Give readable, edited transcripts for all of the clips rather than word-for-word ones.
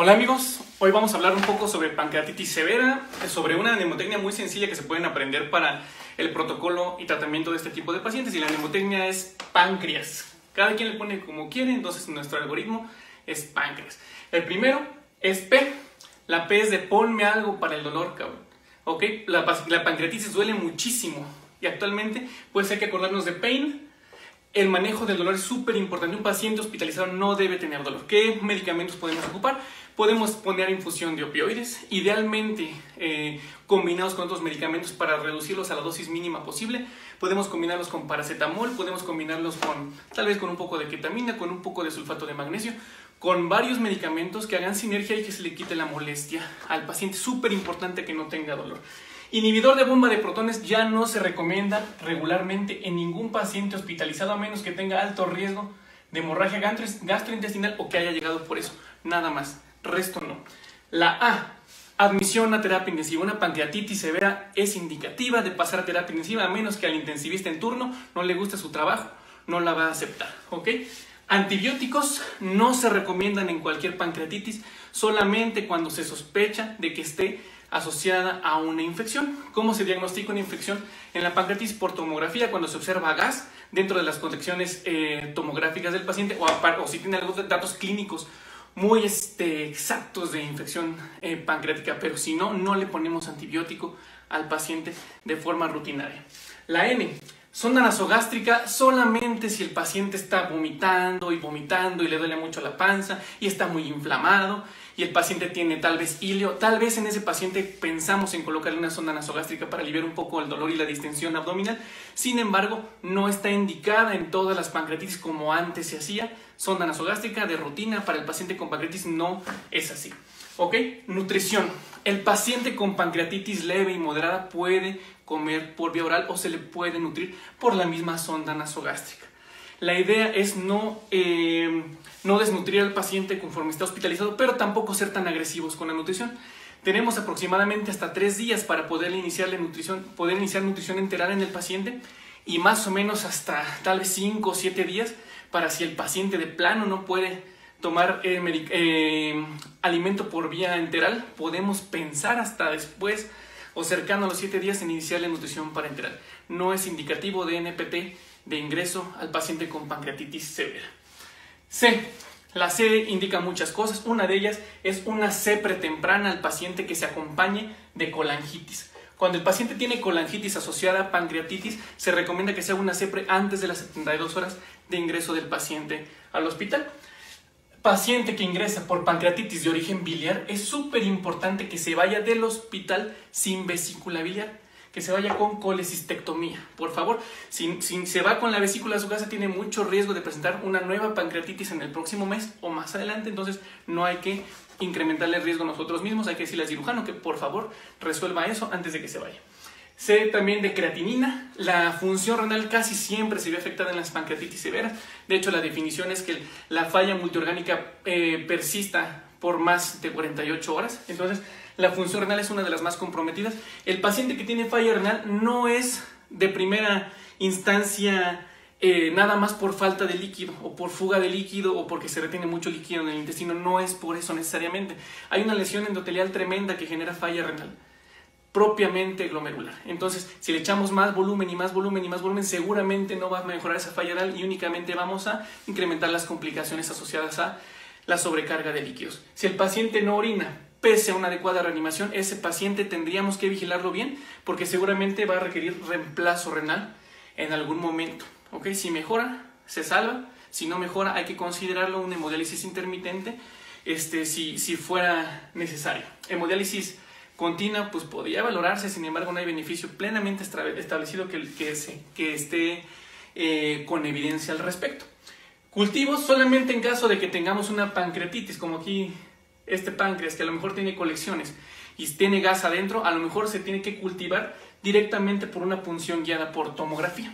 Hola amigos, hoy vamos a hablar un poco sobre pancreatitis severa, sobre una mnemotecnia muy sencilla que se pueden aprender para el protocolo y tratamiento de este tipo de pacientes, y la mnemotecnia es páncreas. Cada quien le pone como quiere, entonces nuestro algoritmo es páncreas. El primero es P, la P es de ponme algo para el dolor, cabrón. ¿Ok? La pancreatitis duele muchísimo y actualmente pues hay que acordarnos de pain. El manejo del dolor es súper importante. Un paciente hospitalizado no debe tener dolor. ¿Qué medicamentos podemos ocupar? Podemos poner infusión de opioides, idealmente combinados con otros medicamentos para reducirlos a la dosis mínima posible. Podemos combinarlos con paracetamol, podemos combinarlos con tal vez con un poco de ketamina, con un poco de sulfato de magnesio, con varios medicamentos que hagan sinergia y que se le quite la molestia al paciente. Súper importante que no tenga dolor. Inhibidor de bomba de protones ya no se recomienda regularmente en ningún paciente hospitalizado, a menos que tenga alto riesgo de hemorragia gastrointestinal o que haya llegado por eso. Nada más, resto no. La A, admisión a terapia intensiva. Una pancreatitis severa es indicativa de pasar a terapia intensiva, a menos que al intensivista en turno no le guste su trabajo, no la va a aceptar, ¿ok? Antibióticos no se recomiendan en cualquier pancreatitis, solamente cuando se sospecha de que esté asociada a una infección. ¿Cómo se diagnostica una infección en la pancreatitis? Por tomografía, cuando se observa gas dentro de las colecciones tomográficas del paciente, o si tiene algunos datos clínicos muy exactos de infección pancreática, pero si no, no le ponemos antibiótico al paciente de forma rutinaria. La N, sonda nasogástrica solamente si el paciente está vomitando y le duele mucho la panza y está muy inflamado y el paciente tiene tal vez ilio. Tal vez en ese paciente pensamos en colocarle una sonda nasogástrica para aliviar un poco el dolor y la distensión abdominal. Sin embargo, no está indicada en todas las pancreatitis como antes se hacía. Sonda nasogástrica de rutina para el paciente con pancreatitis no es así. ¿Ok? Nutrición. El paciente con pancreatitis leve y moderada puede comer por vía oral o se le puede nutrir por la misma sonda nasogástrica. La idea es no desnutrir al paciente conforme está hospitalizado, pero tampoco ser tan agresivos con la nutrición. Tenemos aproximadamente hasta 3 días para poder iniciar nutrición enteral en el paciente, y más o menos hasta tal vez 5 o 7 días para, si el paciente de plano no puede tomar alimento por vía enteral, podemos pensar hasta después o cercano a los 7 días en iniciar la nutrición parenteral. No es indicativo de NPT de ingreso al paciente con pancreatitis severa. C. La C indica muchas cosas. Una de ellas es una C pretemprana al paciente que se acompañe de colangitis. Cuando el paciente tiene colangitis asociada a pancreatitis, se recomienda que sea una CEPRE antes de las 72 horas de ingreso del paciente al hospital. Paciente que ingresa por pancreatitis de origen biliar, es súper importante que se vaya del hospital sin vesícula biliar, que se vaya con colecistectomía. Por favor, si se va con la vesícula a su casa, tiene mucho riesgo de presentar una nueva pancreatitis en el próximo mes o más adelante. Entonces no hay que incrementarle el riesgo nosotros mismos, hay que decirle al cirujano que por favor resuelva eso antes de que se vaya. Sé también de creatinina. La función renal casi siempre se ve afectada en las pancreatitis severas. De hecho, la definición es que la falla multiorgánica persista por más de 48 horas. Entonces, la función renal es una de las más comprometidas. El paciente que tiene falla renal no es de primera instancia nada más por falta de líquido o por fuga de líquido o porque se retiene mucho líquido en el intestino. No es por eso necesariamente. Hay una lesión endotelial tremenda que genera falla renal propiamente glomerular. Entonces, si le echamos más volumen y más volumen y más volumen, seguramente no va a mejorar esa falla renal y únicamente vamos a incrementar las complicaciones asociadas a la sobrecarga de líquidos. Si el paciente no orina pese a una adecuada reanimación, ese paciente tendríamos que vigilarlo bien porque seguramente va a requerir reemplazo renal en algún momento. ¿Ok? Si mejora, se salva. Si no mejora, hay que considerarlo una hemodiálisis intermitente si fuera necesario. Hemodiálisis continua pues podría valorarse, sin embargo no hay beneficio plenamente establecido que esté con evidencia al respecto. Cultivos solamente en caso de que tengamos una pancreatitis, como aquí este páncreas que a lo mejor tiene colecciones y tiene gas adentro, a lo mejor se tiene que cultivar directamente por una punción guiada por tomografía,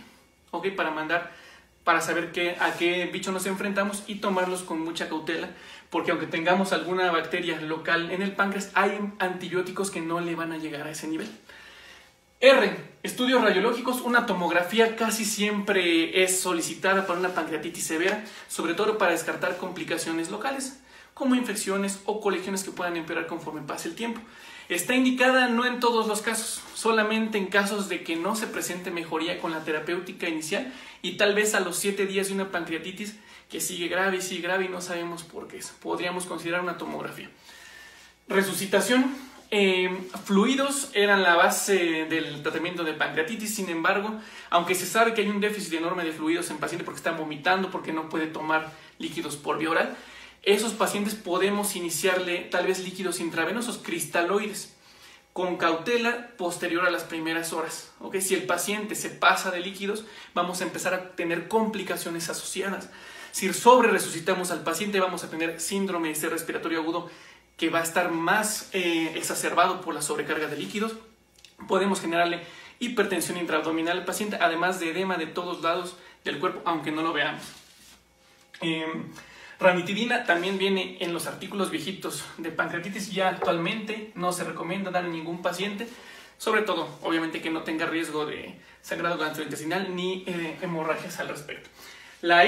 ¿ok? Para saber a qué bicho nos enfrentamos y tomarlos con mucha cautela, porque aunque tengamos alguna bacteria local en el páncreas, hay antibióticos que no le van a llegar a ese nivel. R. Estudios radiológicos. Una tomografía casi siempre es solicitada para una pancreatitis severa, sobre todo para descartar complicaciones locales. como infecciones o colecciones que puedan empeorar conforme pase el tiempo. Está indicada no en todos los casos, solamente en casos de que no se presente mejoría con la terapéutica inicial y tal vez a los 7 días de una pancreatitis que sigue grave y no sabemos por qué es. Podríamos considerar una tomografía. Resucitación. Fluidos eran la base del tratamiento de pancreatitis. Sin embargo, aunque se sabe que hay un déficit enorme de fluidos en paciente porque están vomitando, porque no puede tomar líquidos por vía oral, esos pacientes podemos iniciarle tal vez líquidos intravenosos, cristaloides, con cautela posterior a las primeras horas. ¿Okay? Si el paciente se pasa de líquidos, vamos a empezar a tener complicaciones asociadas. Si sobre resucitamos al paciente, vamos a tener síndrome de estrés respiratorio agudo que va a estar más exacerbado por la sobrecarga de líquidos. Podemos generarle hipertensión intraabdominal al paciente, además de edema de todos lados del cuerpo, aunque no lo veamos. Ranitidina también viene en los artículos viejitos de pancreatitis. Ya actualmente no se recomienda dar a ningún paciente, sobre todo, obviamente, que no tenga riesgo de sangrado gastrointestinal ni hemorragias al respecto. La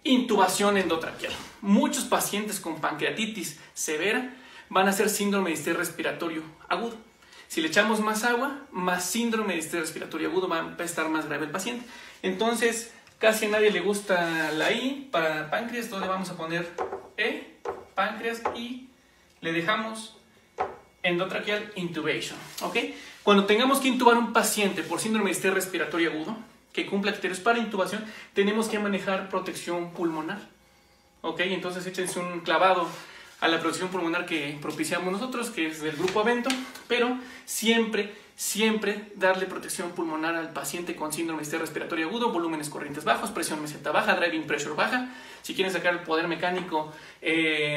intubación endotraqueal. Muchos pacientes con pancreatitis severa van a hacer síndrome de estrés respiratorio agudo. Si le echamos más agua, más síndrome de estrés respiratorio agudo, va a estar más grave el paciente. Entonces, casi a nadie le gusta la I para páncreas, entonces le vamos a poner páncreas y le dejamos endotraqueal intubation. ¿Okay? Cuando tengamos que intubar un paciente por síndrome de estrés respiratorio agudo, que cumpla criterios para intubación, tenemos que manejar protección pulmonar. ¿Okay? Entonces échense un clavado a la protección pulmonar que propiciamos nosotros, que es del grupo Avento, pero siempre darle protección pulmonar al paciente con síndrome de estrés respiratorio agudo, volúmenes corrientes bajos, presión meseta baja, driving pressure baja. Si quieren sacar el poder mecánico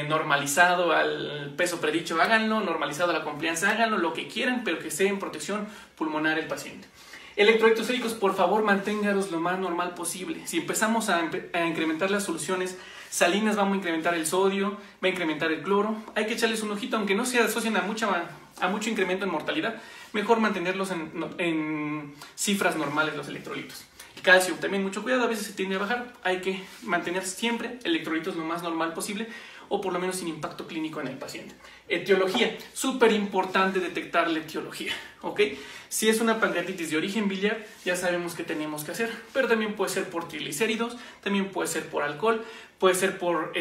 normalizado al peso predicho, háganlo, normalizado a la compliance, háganlo, lo que quieran, pero que sea en protección pulmonar el paciente. Electrolitos séricos, por favor, manténgalos lo más normal posible. Si empezamos a incrementar las soluciones salinas, vamos a incrementar el sodio, va a incrementar el cloro. Hay que echarles un ojito, aunque no se asocien a mucho incremento en mortalidad. Mejor mantenerlos en cifras normales los electrolitos. El calcio, también mucho cuidado, a veces se tiende a bajar. Hay que mantener siempre electrolitos lo más normal posible, o por lo menos sin impacto clínico en el paciente. Etiología, súper importante detectar la etiología, ¿ok? Si es una pancreatitis de origen biliar, ya sabemos qué tenemos que hacer, pero también puede ser por triglicéridos, también puede ser por alcohol, puede ser por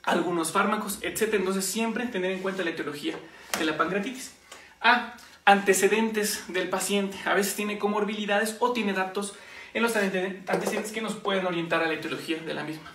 algunos fármacos, etc. Entonces siempre tener en cuenta la etiología de la pancreatitis. Antecedentes del paciente, a veces tiene comorbilidades o tiene datos en los antecedentes que nos pueden orientar a la etiología de la misma.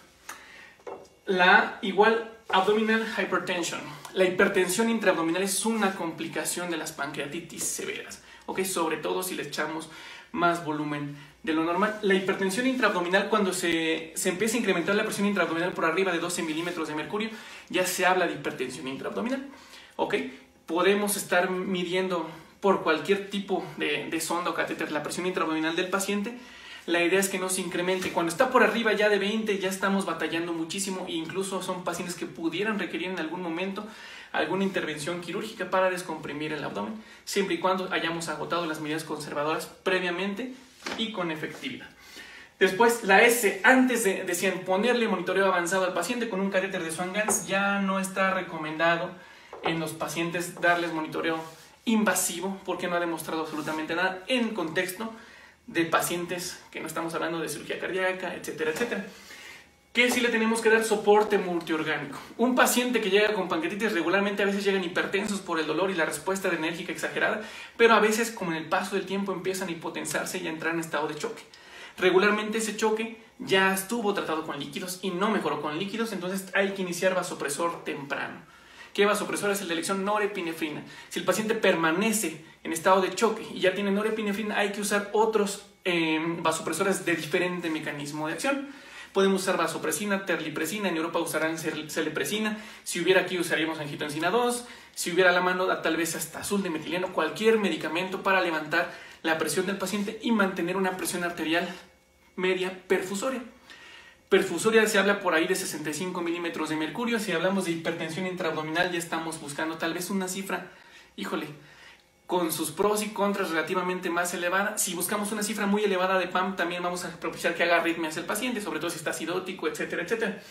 Abdominal hypertension. La hipertensión intraabdominal es una complicación de las pancreatitis severas, ¿okay? Sobre todo si le echamos más volumen de lo normal. La hipertensión intraabdominal, cuando se empieza a incrementar la presión intraabdominal por arriba de 12 milímetros de mercurio, ya se habla de hipertensión intraabdominal, ¿okay? Podemos estar midiendo por cualquier tipo de sonda o catéter la presión intraabdominal del paciente. La idea es que no se incremente. Cuando está por arriba ya de 20 ya estamos batallando muchísimo, e incluso son pacientes que pudieran requerir en algún momento alguna intervención quirúrgica para descomprimir el abdomen, siempre y cuando hayamos agotado las medidas conservadoras previamente y con efectividad. Después, la S, antes decían ponerle monitoreo avanzado al paciente con un catéter de Swan-Ganz, ya no está recomendado en los pacientes darles monitoreo invasivo porque no ha demostrado absolutamente nada en contexto de pacientes que no estamos hablando de cirugía cardíaca, etcétera, etcétera. Que sí le tenemos que dar soporte multiorgánico. Un paciente que llega con pancreatitis regularmente a veces llegan hipertensos por el dolor y la respuesta adrenérgica exagerada, pero a veces, como en el paso del tiempo, empiezan a hipotensarse y a entrar en estado de choque. Regularmente ese choque ya estuvo tratado con líquidos y no mejoró con líquidos, entonces hay que iniciar vasopresor temprano. ¿Qué vasopresor es el de elección? Norepinefrina. Si el paciente permanece en estado de choque y ya tiene norepinefrina, hay que usar otros vasopresores de diferente mecanismo de acción. Podemos usar vasopresina, terlipresina, en Europa usarán celepresina, si hubiera aquí usaríamos angiotensina 2, si hubiera a la mano tal vez hasta azul de metileno, cualquier medicamento para levantar la presión del paciente y mantener una presión arterial media perfusoria. Perfusoria se habla por ahí de 65 milímetros de mercurio. Si hablamos de hipertensión intraabdominal ya estamos buscando tal vez una cifra, híjole, con sus pros y contras relativamente más elevada. Si buscamos una cifra muy elevada de PAM, también vamos a propiciar que haga arritmias el paciente, sobre todo si está acidótico, etcétera, etcétera.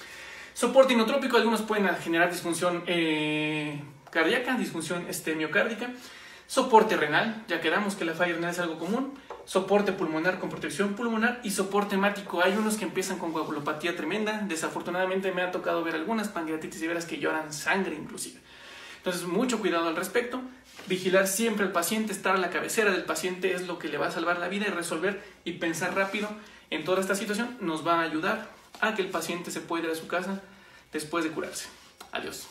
Soporte inotrópico, algunos pueden generar disfunción cardíaca, disfunción miocárdica. Soporte renal, ya quedamos que la falla renal es algo común. Soporte pulmonar con protección pulmonar y soporte hemático. Hay unos que empiezan con coagulopatía tremenda. Desafortunadamente me ha tocado ver algunas pancreatitis severas que lloran sangre inclusive. Entonces, mucho cuidado al respecto. Vigilar siempre al paciente, estar a la cabecera del paciente es lo que le va a salvar la vida, y resolver y pensar rápido en toda esta situación nos va a ayudar a que el paciente se pueda ir a su casa después de curarse. Adiós.